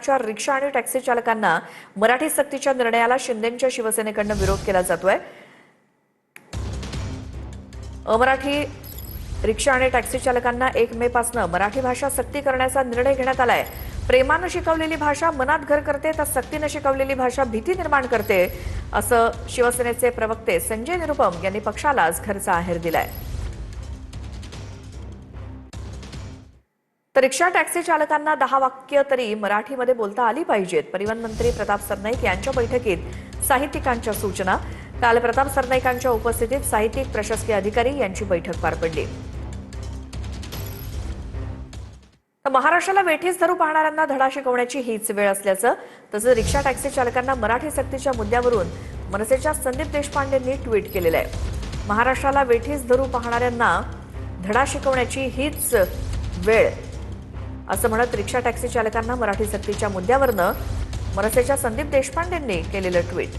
शहराच्या रिक्षा आणि टॅक्सी चालकांना मराठी सक्तीच्या निर्णयाला शिंदेंच्या शिवसेनेकडून विरोध केला जातोय। अमराठी रिक्षा आणि टॅक्सी चालकांना 1 मे पासून मराठी भाषा सक्ती करण्याचा निर्णय घेण्यात आलाय। प्रेमाने शिकवलेली भाषा मनात घर करते तर सक्तीने शिकवलेली भाषा भीती निर्माण करते, असं शिवसेनेचे प्रवक्ते संजय निरुपम यांनी पक्षालाच घरचा आहेर दिलाय। तर रिक्षा टॅक्सी चालकांना 10 वाक्य तरी मराठीमध्ये बोलता आली पाहिजेत। परिवहन मंत्री प्रताप सरनाईक यांच्या बैठकीत साहित्यिकांच्या सूचना। काल प्रताप सरनाईकांच्या उपस्थितीत साहित्यिक प्रशासकीय अधिकारी यांची बैठक पार पडली। तर महाराष्ट्राला वेठीस धरू पाहणाऱ्यांना धडा शिकवण्याची हीच वेळ असल्याचं, तसंच रिक्षा टॅक्सी चालकांना मराठी सक्तीच्या मुद्द्यावरून मनसेच्या संदीप देशपांडेंनी ट्विट केलेलं आहे। महाराष्ट्राला वेठीस धरू पाहणाऱ्यांना धडा शिकवण्याची हीच वेळ असं म्हणत रिक्षा टॅक्सी चालकांना मराठी सक्तीच्या मुद्द्यावरून मनसेच्या संदीप देशपांडेंनी केलेलं ट्विट।